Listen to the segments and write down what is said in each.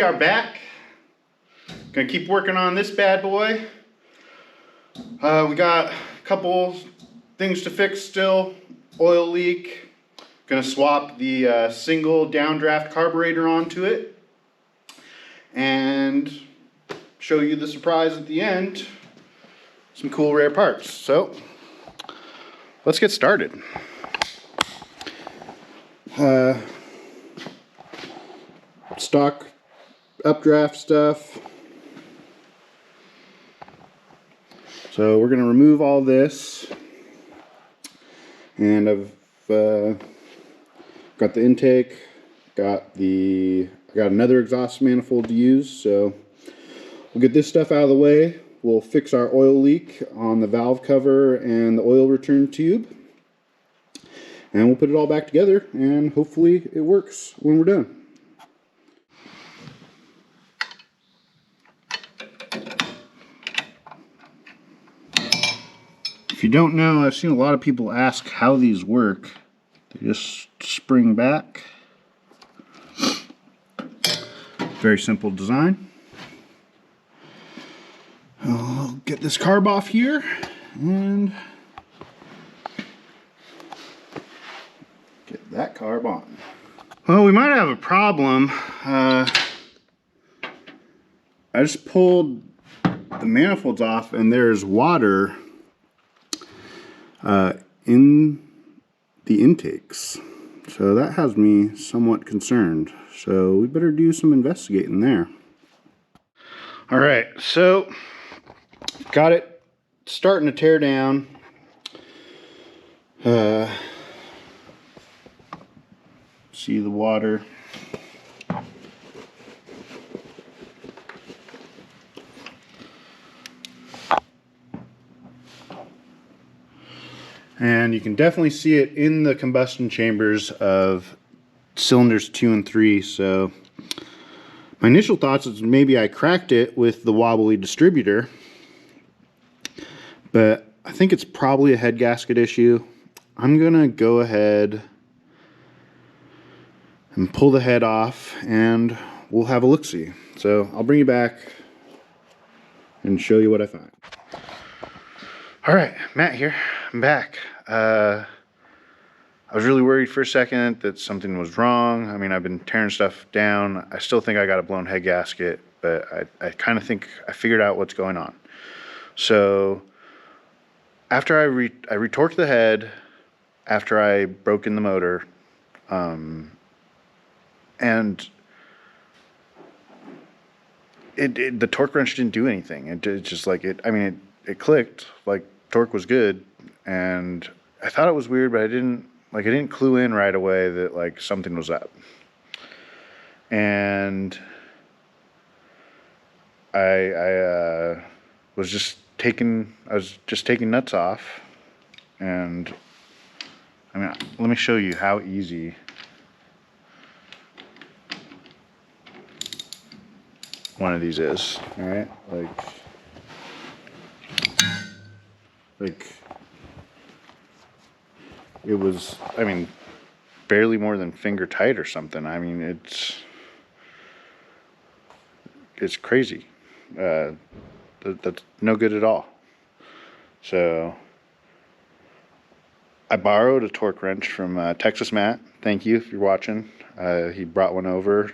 are back. Gonna keep working on this bad boy. We got a couple things to fix still. Oil leak. Gonna swap the single downdraft carburetor onto it. And show you the surprise at the end. Some cool rare parts. So, let's get started. Stock updraft stuff. So we're going to remove all this, and I've got the intake, got another exhaust manifold to use, so we'll get this stuff out of the way. We'll fix our oil leak on the valve cover and the oil return tube, and we'll put it all back together, and hopefully it works when we're done. If you don't know, I've seen a lot of people ask how these work. They just spring back. Very simple design. I'll get this carb off here and get that carb on. Well, we might have a problem. I just pulled the manifolds off and there's water in the intakes, so that has me somewhat concerned, so we better do some investigating there. Alright, so got it starting to tear down. See the water. And you can definitely see it in the combustion chambers of cylinders 2 and 3. So my initial thoughts is maybe I cracked it with the wobbly distributor, but I think it's probably a head gasket issue. I'm gonna go ahead and pull the head off and we'll have a look-see. So I'll bring you back and show you what I find. All right, Matt here, I'm back. I was really worried for a second that something was wrong. I mean, I've been tearing stuff down. I still think I got a blown head gasket, but I kind of think I figured out what's going on. So after I retorqued the head, after I broke in the motor, and the torque wrench didn't do anything. It just like it clicked, like torque was good, and I thought it was weird, but I didn't clue in right away that like something was up. And I was just taking nuts off, and I mean, let me show you how easy one of these is. All right, like it was, I mean, barely more than finger tight or something. I mean, it's crazy. That's no good at all. So I borrowed a torque wrench from Texas Matt. Thank you if you're watching. He brought one over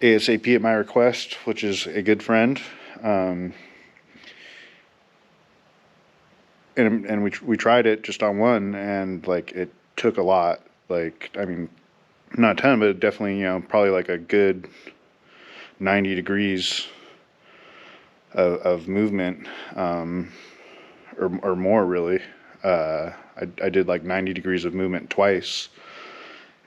ASAP at my request, which is a good friend. And we tried it just on one, and like it took a lot. Like, I mean, not a ton, but definitely, you know, probably like a good 90 degrees of movement, or more really. I did like 90 degrees of movement twice,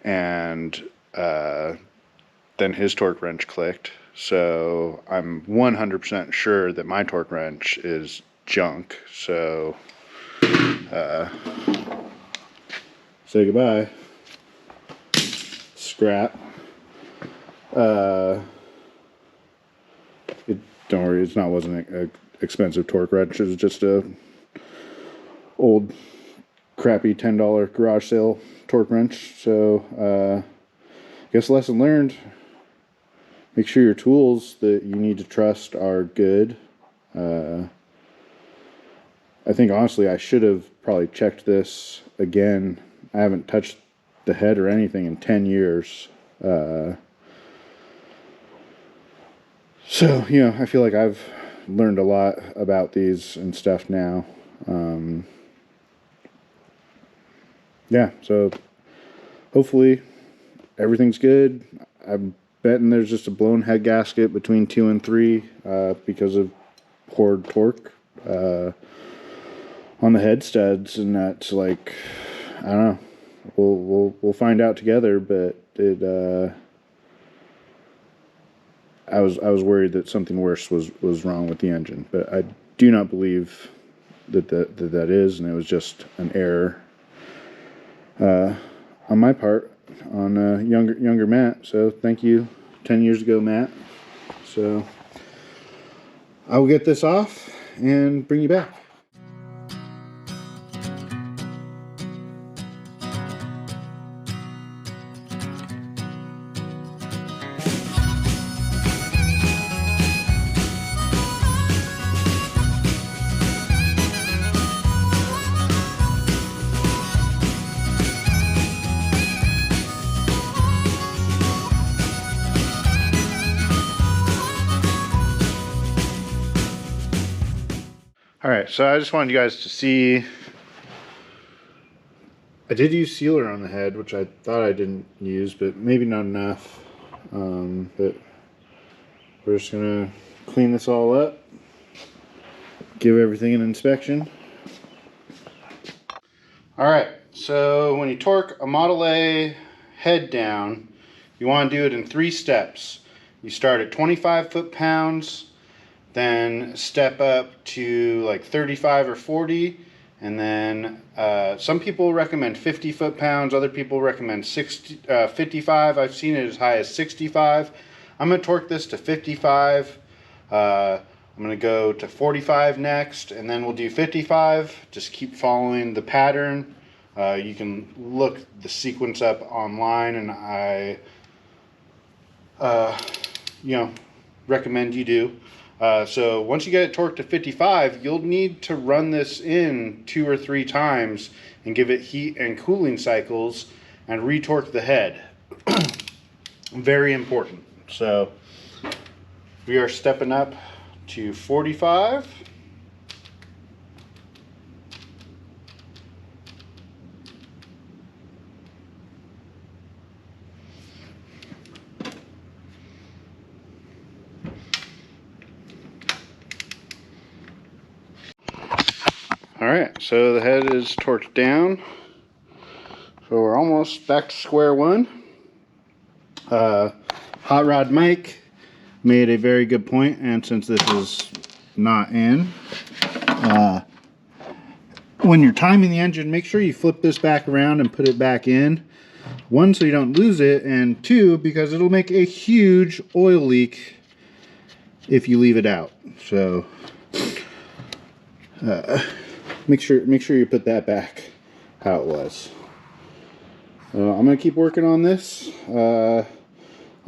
and then his torque wrench clicked. So I'm 100% sure that my torque wrench is junk. So say goodbye, scrap. Don't worry, wasn't an expensive torque wrench. It was just a old crappy $10 garage sale torque wrench. So guess lesson learned, make sure your tools that you need to trust are good. I think honestly I should have probably checked this again. I haven't touched the head or anything in 10 years. So, you know, I feel like I've learned a lot about these and stuff now. Yeah, so hopefully everything's good. I'm betting there's just a blown head gasket between 2 and 3 because of poor torque on the head studs, and that's like, I don't know. We'll find out together, but it I was worried that something worse was wrong with the engine, but I do not believe that is, and it was just an error on my part on younger Matt. So thank you, 10 years ago, Matt. So I will get this off and bring you back. Alright, so I just wanted you guys to see, I did use sealer on the head, which I thought I didn't use, but maybe not enough. But we're just going to clean this all up, give everything an inspection. Alright, so when you torque a Model A head down, you want to do it in 3 steps. You start at 25 foot-pounds, then step up to like 35 or 40, and then some people recommend 50 foot-pounds, other people recommend 55. I've seen it as high as 65. I'm going to torque this to 55. I'm going to go to 45 next, and then we'll do 55. Just keep following the pattern. You can look the sequence up online, and I recommend you do. So once you get it torqued to 55, you'll need to run this in 2 or 3 times and give it heat and cooling cycles and retorque the head. Very important. So we are stepping up to 45. Alright, so the head is torqued down. So we're almost back to square one. Hot Rod Mike made a very good point, and since this is not in, when you're timing the engine, make sure you flip this back around and put it back in. 1, so you don't lose it, and 2, because it'll make a huge oil leak if you leave it out. So make sure you put that back how it was. I'm gonna keep working on this. We'll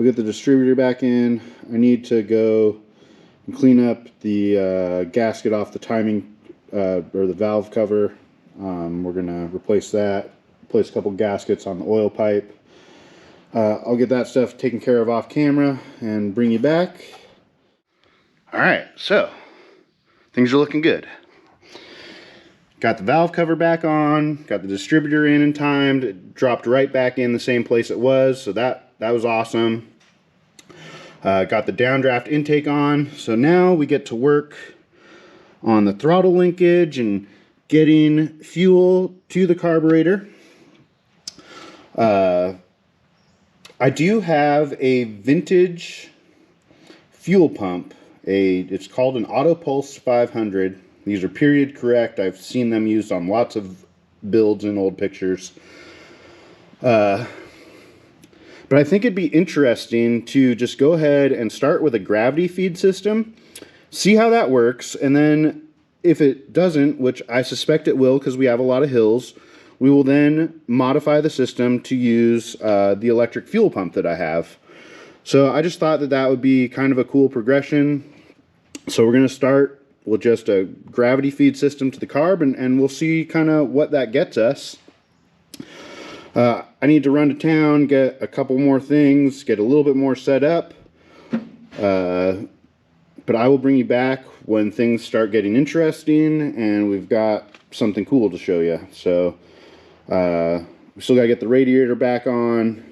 get the distributor back in. I need to go and clean up the gasket off the timing or the valve cover. We're gonna replace that, replace a couple gaskets on the oil pipe. I'll get that stuff taken care of off camera and bring you back. Alright, so things are looking good. Got the valve cover back on, got the distributor in and timed, it dropped right back in the same place it was, so that was awesome. Got the downdraft intake on, so now we get to work on the throttle linkage and getting fuel to the carburetor. I do have a vintage fuel pump. It's called an Auto Pulse 500. These are period correct. I've seen them used on lots of builds in old pictures. But I think it'd be interesting to just go ahead and start with a gravity feed system, see how that works, and then if it doesn't, which I suspect it will because we have a lot of hills, we will then modify the system to use the electric fuel pump that I have. So I just thought that that would be kind of a cool progression. So we're going to start with just a gravity feed system to the carb, and we'll see kind of what that gets us. I need to run to town, get a couple more things, get a little bit more set up. But I will bring you back when things start getting interesting and we've got something cool to show you. So we still got to get the radiator back on,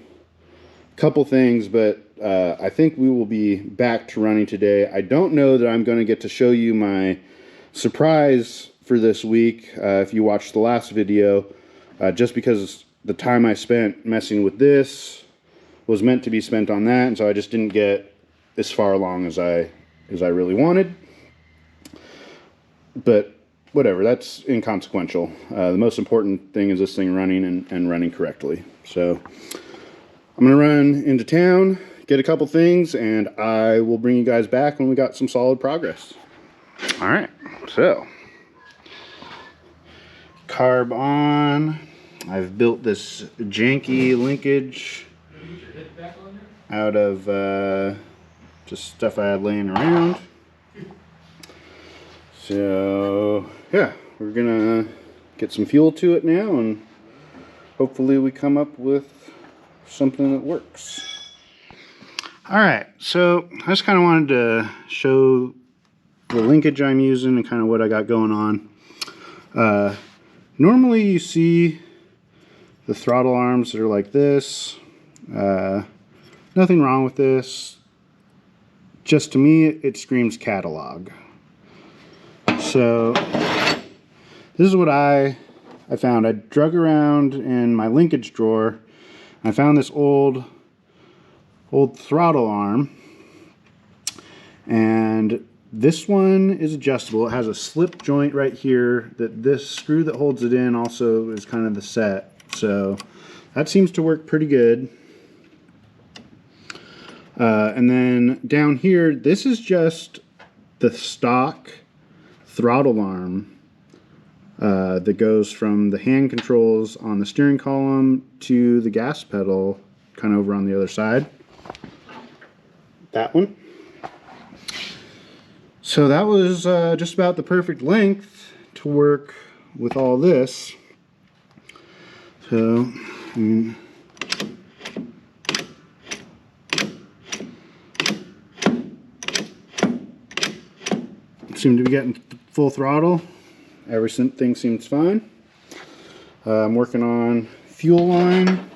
a couple things, but I think we will be back to running today. I don't know that I'm going to get to show you my surprise for this week if you watched the last video, just because the time I spent messing with this was meant to be spent on that, and so I just didn't get as far along as I really wanted. But whatever, that's inconsequential. The most important thing is this thing running and running correctly. So I'm gonna run into town, get a couple things, and I will bring you guys back when we got some solid progress. All right, so carb on. I've built this janky linkage out of just stuff I had laying around. So yeah, we're gonna get some fuel to it now, and hopefully we come up with something that works. All right, so I just kind of wanted to show the linkage I'm using and kind of what I got going on. Normally you see the throttle arms that are like this. Nothing wrong with this. Just to me, it screams catalog. So this is what I found. I drug around in my linkage drawer. I found this old throttle arm, and this one is adjustable. It has a slip joint right here that this screw that holds it in also is kind of the set. So that seems to work pretty good. And then down here, this is just the stock throttle arm that goes from the hand controls on the steering column to the gas pedal kind of over on the other side. That one. So that was just about the perfect length to work with all this. So, seem to be getting full throttle. Everything seems fine. I'm working on fuel line.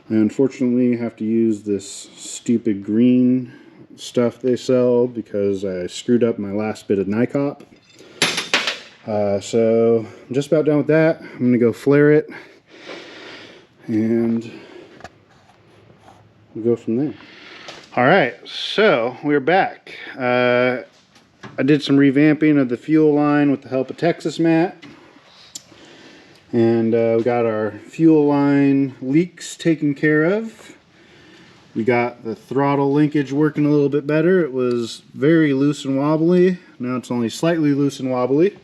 And unfortunately, I have to use this stupid green stuff they sell because I screwed up my last bit of NICOP. So I'm just about done with that. I'm going to go flare it, and we'll go from there. All right, so we're back. I did some revamping of the fuel line with the help of Texas Matt. And we got our fuel line leaks taken care of. We got the throttle linkage working a little bit better. It was very loose and wobbly. Now it's only slightly loose and wobbly.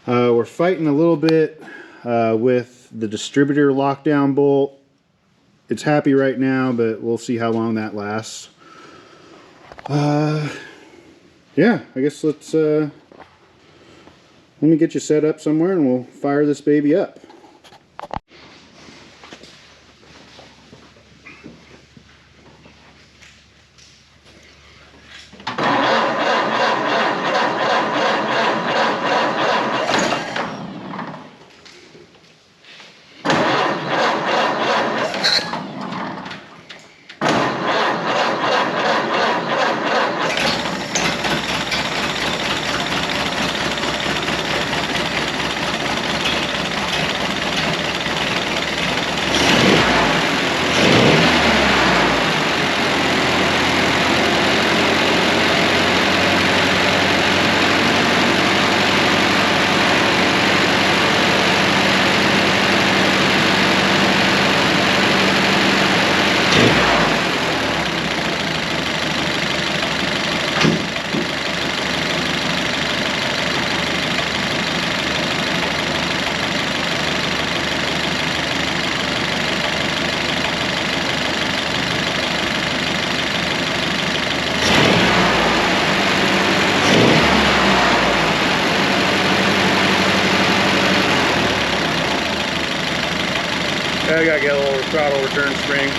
We're fighting a little bit with the distributor lockdown bolt. It's happy right now, but we'll see how long that lasts. Yeah, I guess let me get you set up somewhere and we'll fire this baby up. I gotta get a little throttle return spring.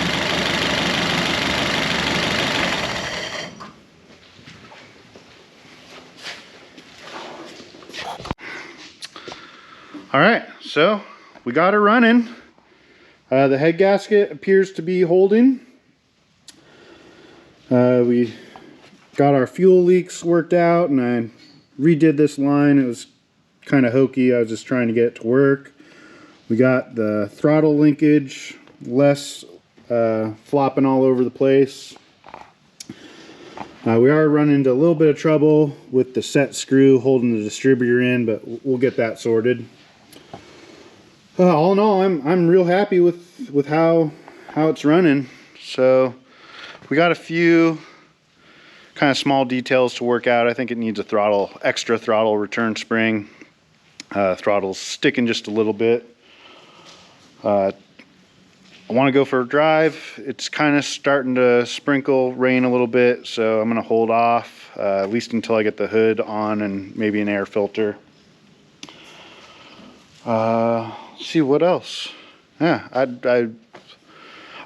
All right, so we got her running. The head gasket appears to be holding. We got our fuel leaks worked out, and I redid this line. It was kind of hokey. I was just trying to get it to work. We got the throttle linkage, less flopping all over the place. We are running into a little bit of trouble with the set screw holding the distributor in, but we'll get that sorted. All in all, I'm real happy with how it's running. So we got a few kind of small details to work out. I think it needs a extra throttle return spring. Throttle's sticking just a little bit. I want to go for a drive. It's kind of starting to sprinkle rain a little bit, so I'm going to hold off at least until I get the hood on and maybe an air filter. See what else. Yeah, I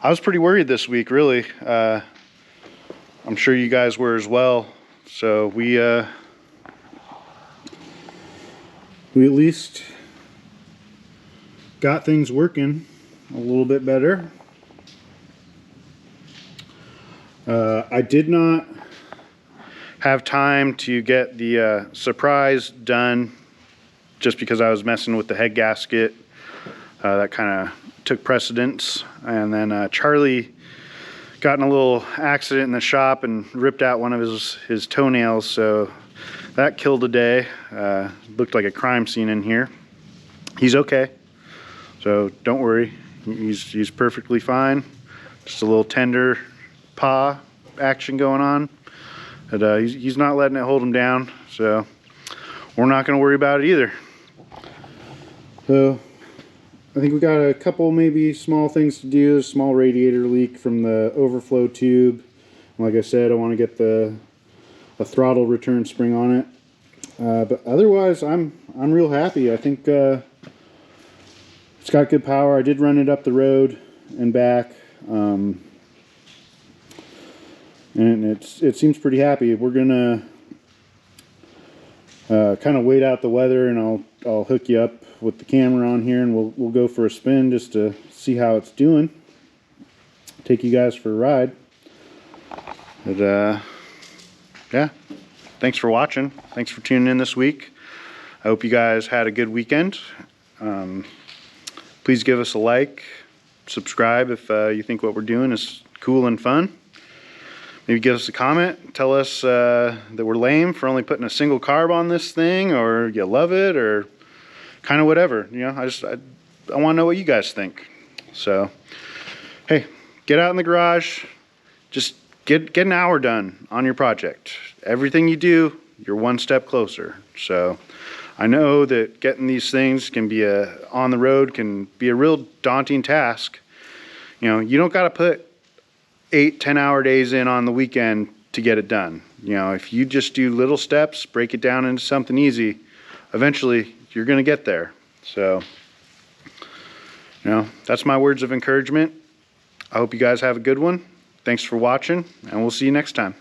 was pretty worried this week, really. I'm sure you guys were as well. So we at least got things working a little bit better. I did not have time to get the surprise done just because I was messing with the head gasket. That kind of took precedence. And then Charlie got in a little accident in the shop and ripped out one of his toenails, so that killed a day. Looked like a crime scene in here. He's okay, so don't worry. He's perfectly fine. Just a little tender paw action going on. But he's not letting it hold him down, so we're not going to worry about it either. So I think we got a couple maybe small things to do. A small radiator leak from the overflow tube. Like I said, I want to get the throttle return spring on it. But otherwise, I'm real happy. I think it's got good power. I did run it up the road and back, and it seems pretty happy. We're gonna kind of wait out the weather, and I'll hook you up with the camera on here, and we'll go for a spin just to see how it's doing. Take you guys for a ride. But yeah, thanks for watching. Thanks for tuning in this week. I hope you guys had a good weekend. Please give us a like, subscribe if you think what we're doing is cool and fun. Maybe give us a comment. Tell us that we're lame for only putting a single carb on this thing, or you love it, or kind of whatever. You know, I want to know what you guys think. So, hey, get out in the garage. Just get an hour done on your project. Everything you do, you're one step closer. So, I know that getting these things can be on the road can be a real daunting task. You know, you don't got to put 8-10 hour days in on the weekend to get it done. You know, if you just do little steps, break it down into something easy, eventually you're going to get there. So, you know, that's my words of encouragement. I hope you guys have a good one. Thanks for watching, and we'll see you next time.